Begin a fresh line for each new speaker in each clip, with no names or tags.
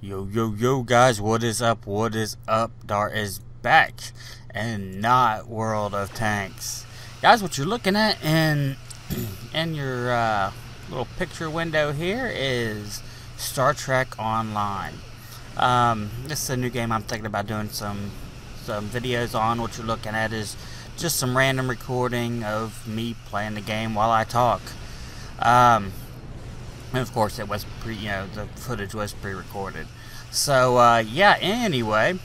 Yo guys, what is up? What is up? Dar is back, and not World of Tanks. Guys, what you're looking at in your little picture window here is Star Trek Online. This is a new game I'm thinking about doing some videos on. What you're looking at is just some random recording of me playing the game while I talk. And of course, it was the footage was pre-recorded. So, yeah, anyway,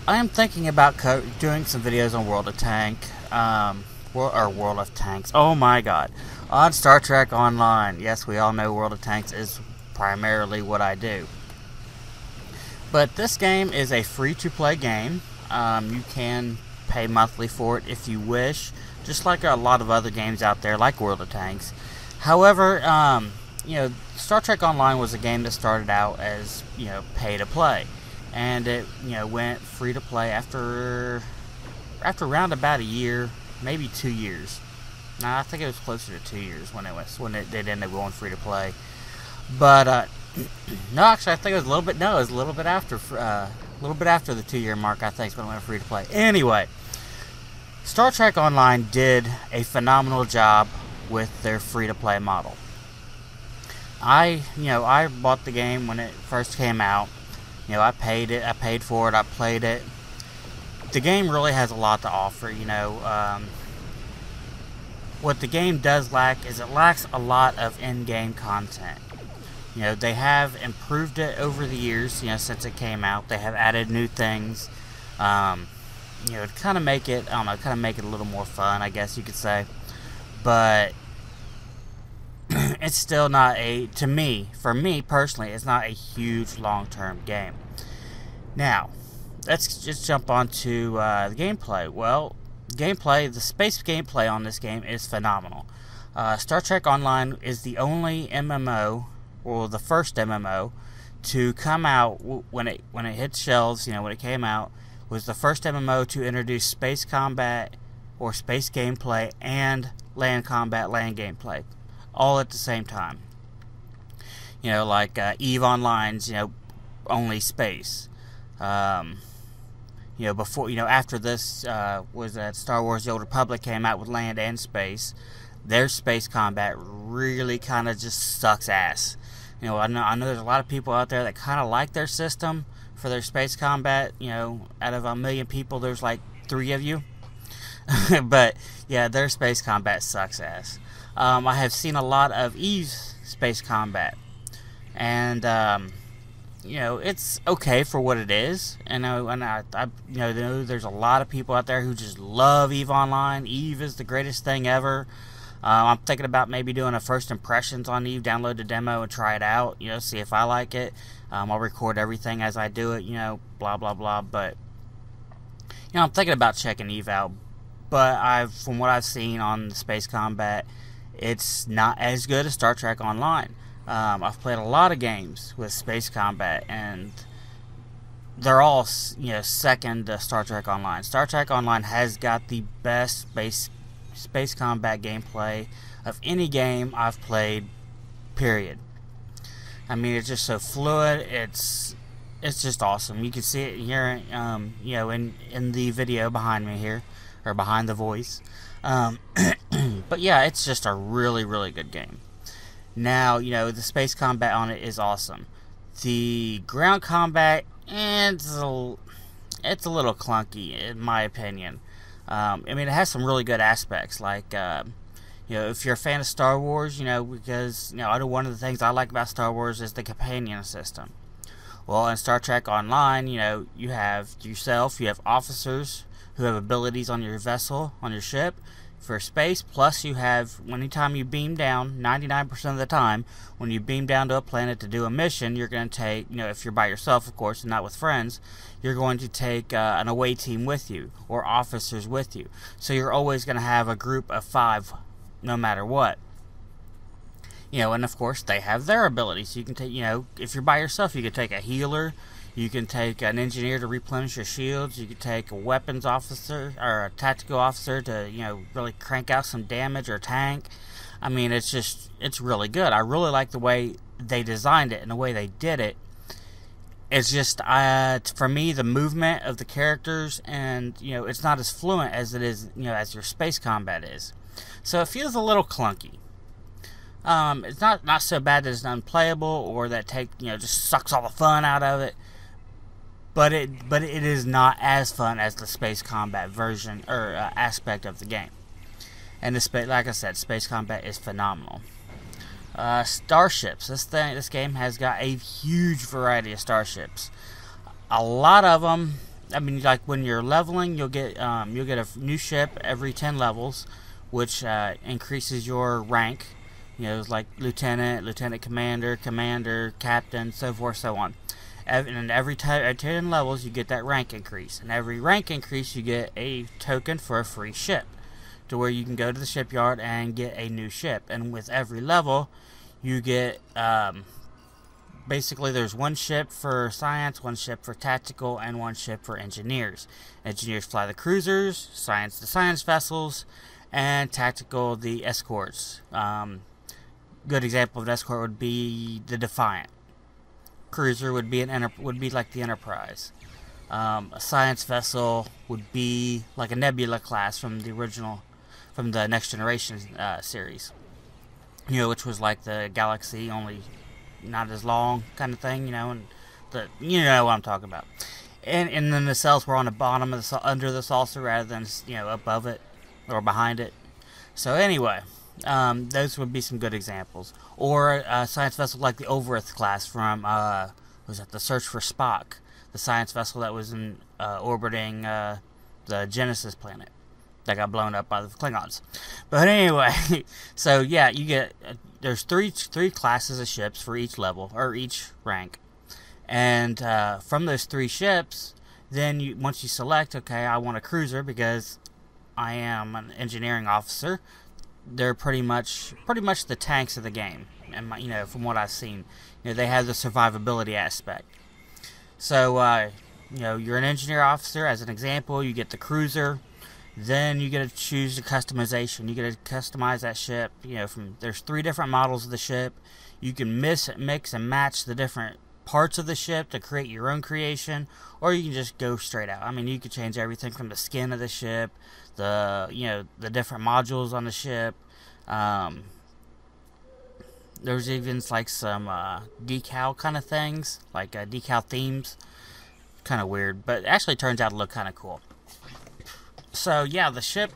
I am thinking about doing some videos on World of Tanks. Oh my god. On Star Trek Online. Yes, we all know World of Tanks is primarily what I do. But this game is a free-to-play game. You can pay monthly for it if you wish, just like a lot of other games out there, like World of Tanks. However, Star Trek Online was a game that started out as, pay to play, and it, went free to play after around about a year, maybe 2 years. Now, I think it was closer to 2 years when it ended up going free to play. But no, actually, I think it was a little bit. No, it was a little bit after the 2-year mark. I think is when it went free to play. Anyway, Star Trek Online did a phenomenal job with their free-to-play model. I bought the game when it first came out. I paid for it, I played it. The game really has a lot to offer, What the game does lack is it lacks a lot of in-game content. They have improved it over the years, since it came out. They have added new things, to kind of make it, a little more fun, I guess you could say. But it's still not for me personally, it's not a huge long-term game. Now, let's just jump onto the gameplay. Well, the space gameplay on this game is phenomenal. Star Trek Online is the only MMO, or the first MMO, to come out when it hit shelves. When it came out, was the first MMO to introduce space combat or space gameplay and land combat, land gameplay, all at the same time. Like EVE Online's, only space. Before, after this was that Star Wars: The Old Republic came out with land and space. Their space combat really kind of just sucks ass. I know there's a lot of people out there that kind of like their system for their space combat. Out of 1 million people, there's like 3 of you. But yeah, their space combat sucks ass. I have seen a lot of EVE's space combat, and it's okay for what it is. And I know there's a lot of people out there who just love EVE Online. EVE is the greatest thing ever. I'm thinking about maybe doing a first impressions on EVE, download the demo and try it out, see if I like it. I'll record everything as I do it, blah blah blah. But I'm thinking about checking EVE out. But from what I've seen on the space combat, it's not as good as Star Trek Online. I've played a lot of games with space combat, and they're all second to Star Trek Online. Star Trek Online has got the best space combat gameplay of any game I've played, period. I mean, it's just so fluid. It's just awesome. You can see it here, in the video behind me here, or behind the voice. But yeah, it's just a really, really good game. Now, the space combat on it is awesome. The ground combat, it's a little clunky, in my opinion. It has some really good aspects, like, if you're a fan of Star Wars, because, I know one of the things I like about Star Wars is the companion system. Well, in Star Trek Online, you have yourself, you have officers who have abilities on your vessel, on your ship, for space, plus you have, anytime you beam down, 99% of the time, when you beam down to a planet to do a mission, you're going to take, if you're by yourself, of course, and not with friends, you're going to take an away team with you, or officers with you. So you're always going to have a group of 5, no matter what. And of course, they have their abilities. You can take, if you're by yourself, you can take a healer, you can take an engineer to replenish your shields. You can take a weapons officer or a tactical officer to, really crank out some damage, or tank. I mean, it's really good. I really like the way they designed it and the way they did it. It's just, for me, the movement of the characters, and, you know, it's not as fluent as it is, you know, as your space combat is. So it feels a little clunky. It's not so bad that it's unplayable or that just sucks all the fun out of it. But it is not as fun as the space combat version or aspect of the game. And like I said, space combat is phenomenal. Starships. This game has got a huge variety of starships. A lot of them. I mean, like when you're leveling, you'll get a new ship every 10 levels, which increases your rank. You know, it's like lieutenant commander, captain, so forth, so on. And every 10 levels, you get that rank increase. And every rank increase, you get a token for a free ship, to where you can go to the shipyard and get a new ship. And with every level, you get basically there's one ship for science, one ship for tactical, and one ship for engineers. Engineers fly the cruisers, science the science vessels, and tactical the escorts. Good example of an escort would be the Defiant. Cruiser would be like the Enterprise. A science vessel would be like a Nebula class from the Next Generation series. You know, which was like the Galaxy, only not as long kind of thing. You know, and you know what I'm talking about. And then the cells were on the bottom of under the saucer rather than above it or behind it. So anyway. Those would be some good examples. Or a science vessel like the Overth class from, the Search for Spock, the science vessel that was orbiting the Genesis planet that got blown up by the Klingons. But anyway, so yeah, you get there's three classes of ships for each level or each rank, and from those 3 ships, then once you select, okay, I want a cruiser because I am an engineering officer. They're pretty much the tanks of the game, and from what I've seen, they have the survivability aspect. So you're an engineer officer. As an example, you get the cruiser. Then you get to choose the customization. You get to customize that ship. There's 3 different models of the ship. You can mix and match the different parts of the ship to create your own creation, or you can just go straight out. I mean, you could change everything from the skin of the ship, the different modules on the ship. There's even like some decal kind of things, like decal themes. Kind of weird, but it actually turns out to look kind of cool. So yeah, the ship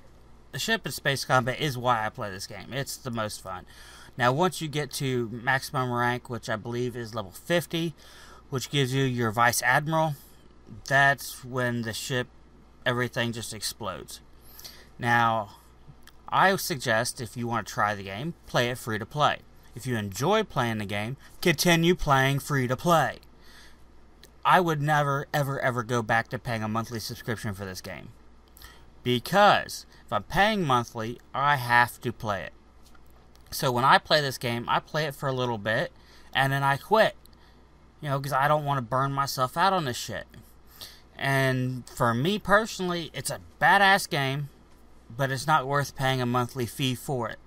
in space combat is why I play this game. It's the most fun. Now, once you get to maximum rank, which I believe is level 50, which gives you your Vice Admiral, that's when the ship, everything just explodes. Now, I suggest if you want to try the game, play it free to play. If you enjoy playing the game, continue playing free to play. I would never, ever, ever go back to paying a monthly subscription for this game. Because if I'm paying monthly, I have to play it. So when I play this game, I play it for a little bit, and then I quit. Because I don't want to burn myself out on this shit. And for me personally, it's a badass game, but it's not worth paying a monthly fee for it.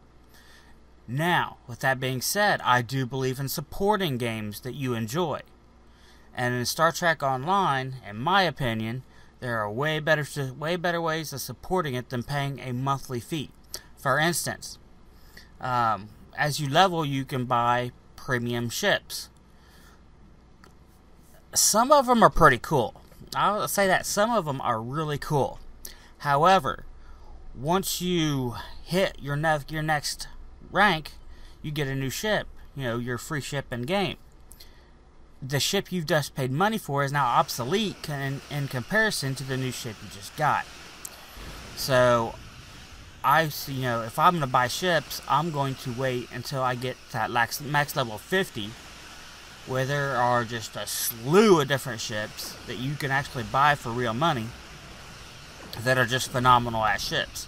Now, with that being said, I do believe in supporting games that you enjoy. And in Star Trek Online, in my opinion, there are way better ways of supporting it than paying a monthly fee. For instance, as you level, you can buy premium ships. Some of them are pretty cool. I'll say that some of them are really cool. However, once you hit your next rank, you get a new ship. Your free ship in game. The ship you've just paid money for is now obsolete in comparison to the new ship you just got. So, if I'm going to buy ships, I'm going to wait until I get that max level 50, where there are just a slew of different ships that you can actually buy for real money that are just phenomenal ass ships.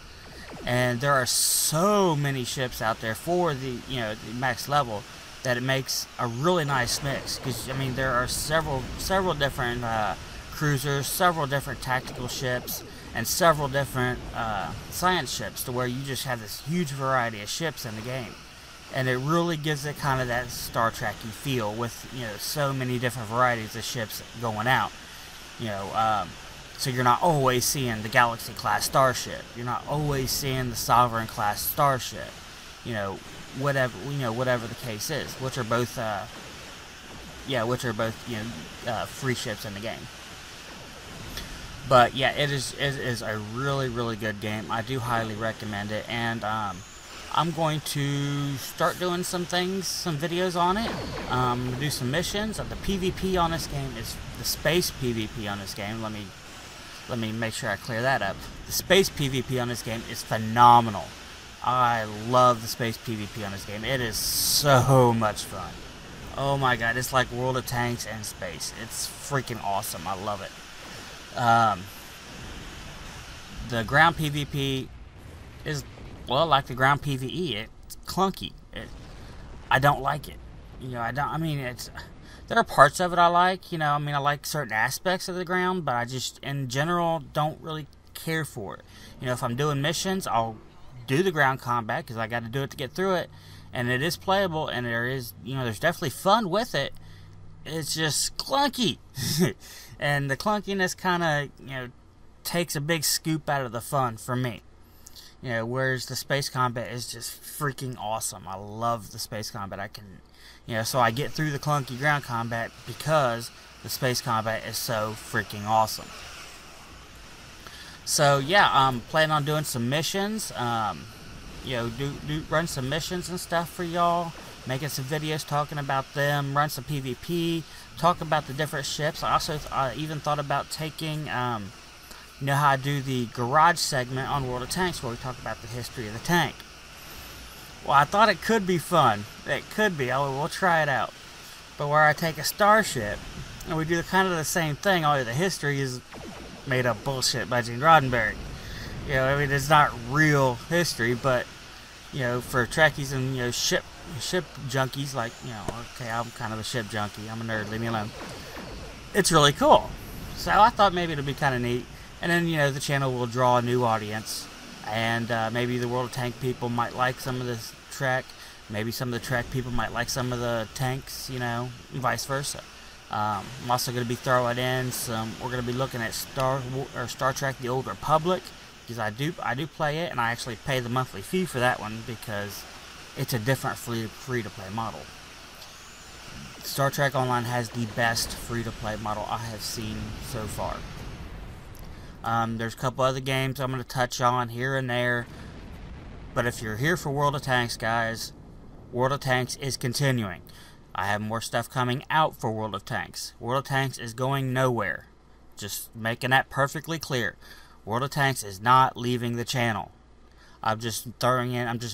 And there are so many ships out there for the max level that it makes a really nice mix. Because there are several different cruisers, several different tactical ships, and several different science ships, to where you just have this huge variety of ships in the game. and it really gives it kind of that Star Trek-y feel with, you know, so many different varieties of ships going out. You know, so you're not always seeing the Galaxy class starship. You're not always seeing the Sovereign class starship. You know, whatever the case is, which are both free ships in the game. But yeah, it is a really good game. I do highly recommend it, and I'm going to start doing some videos on it. Do some missions. The PvP on this game is the space PvP on this game. Let me make sure I clear that up. The space PvP on this game is phenomenal. I love the space PvP on this game. It is so much fun. Oh my god, it's like World of Tanks in space. It's freaking awesome. I love it. The ground PvP is, well, like the ground PvE. It's clunky. I don't like it. You know, there are parts of it I like. You know, I mean, I like certain aspects of the ground, but I just, in general, don't really care for it. You know, if I'm doing missions, I'll do the ground combat because I got to do it to get through it, and it is playable, and there's definitely fun with it. It's just clunky, and the clunkiness kind of, takes a big scoop out of the fun for me. You know, whereas the space combat is just freaking awesome. I love the space combat. So I get through the clunky ground combat because the space combat is so freaking awesome. So yeah, I'm planning on doing some missions. Run some missions and stuff for y'all. Making some videos talking about them. Run some PvP. Talk about the different ships. I even thought about taking, how I do the garage segment on World of Tanks where we talk about the history of the tank. Well, I thought it could be fun. It could be. We'll try it out. But where I take a starship and we do kind of the same thing, only the history is made up bullshit by Gene Roddenberry. It's not real history, but for Trekkies and ship junkies, like, okay, I'm kind of a ship junkie. I'm a nerd. Leave me alone. It's really cool. So I thought maybe it'd be kind of neat. And then, the channel will draw a new audience. And maybe the World of Tank people might like some of this Trek. Maybe some of the Trek people might like some of the tanks, and vice versa. I'm also going to be throwing in we're going to be looking at Star Trek The Old Republic. Because I do play it, and I actually pay the monthly fee for that one because it's a different free-to-play model. Star Trek Online has the best free-to-play model I have seen so far. There's a couple other games I'm going to touch on here and there. But if you're here for World of Tanks, guys, World of Tanks is continuing. I have more stuff coming out for World of Tanks. World of Tanks is going nowhere. Just making that perfectly clear. World of Tanks is not leaving the channel. I'm just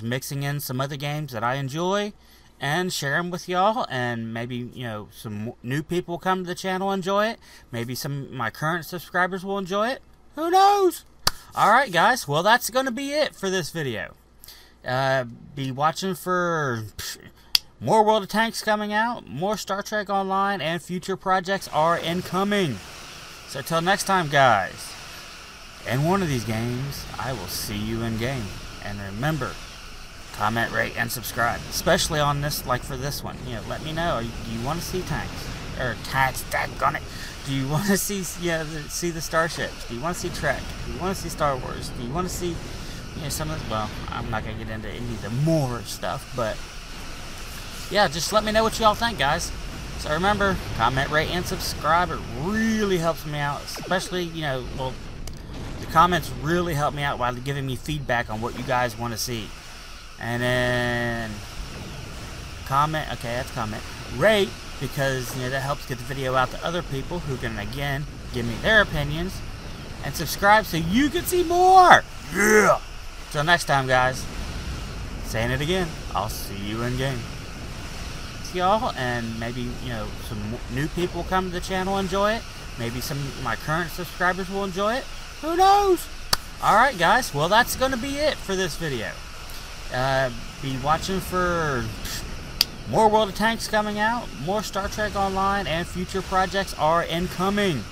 mixing in some other games that I enjoy and share them with y'all, and maybe, some new people come to the channel and enjoy it. Maybe some of my current subscribers will enjoy it. Who knows? Alright, guys. Well, that's going to be it for this video. Be watching for more World of Tanks coming out, more Star Trek Online, and future projects are incoming. So, till next time, guys. In one of these games, I will see you in game. And remember, comment, rate, and subscribe. Especially on this, like for this one. Let me know. Do you want to see tanks? Or tanks, daggone it. Do you want to see the starships? Do you want to see Trek? Do you want to see Star Wars? Do you want to see, some of the, well, I'm not going to get into any of the more stuff, but yeah, just let me know what y'all think, guys. So remember, comment, rate, and subscribe. It really helps me out. Especially, the comments really help me out by giving me feedback on what you guys want to see. And then comment, okay, that's comment. Rate, because that helps get the video out to other people who can, again, give me their opinions. And subscribe so you can see more. Yeah. Till next time, guys. Saying it again, I'll see you in game. See y'all, and maybe some new people come to the channel and enjoy it. Maybe some of my current subscribers will enjoy it. Who knows? Alright, guys. Well, that's going to be it for this video. Be watching for more World of Tanks coming out, more Star Trek Online, and future projects are incoming.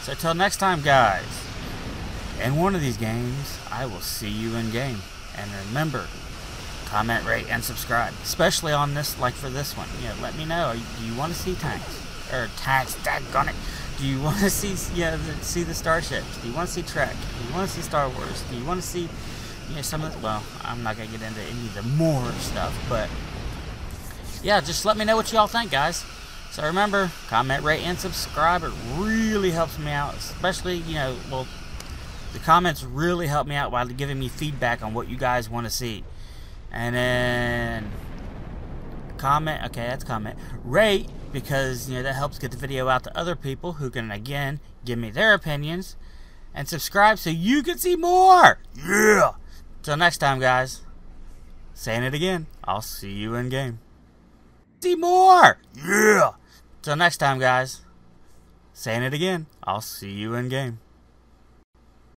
So, till next time, guys. In one of these games, I will see you in game. And remember, comment, rate, and subscribe. Especially on this, like for this one. You know, let me know. Do you want to see tanks? Or tanks, daggone it. Do you want to see, see the starships? Do you want to see Trek? Do you want to see Star Wars? Do you want to see, some of the, well, I'm not going to get into any of the more stuff, but yeah, just let me know what y'all think, guys. So remember, comment, rate, and subscribe. It really helps me out, especially, well, the comments really help me out by giving me feedback on what you guys want to see. And then comment, okay, that's comment. Rate, because that helps get the video out to other people who can again give me their opinions. And subscribe so you can see more. Yeah. Till next time, guys. Saying it again, I'll see you in game. See more. Yeah. Till next time, guys. Saying it again, I'll see you in game.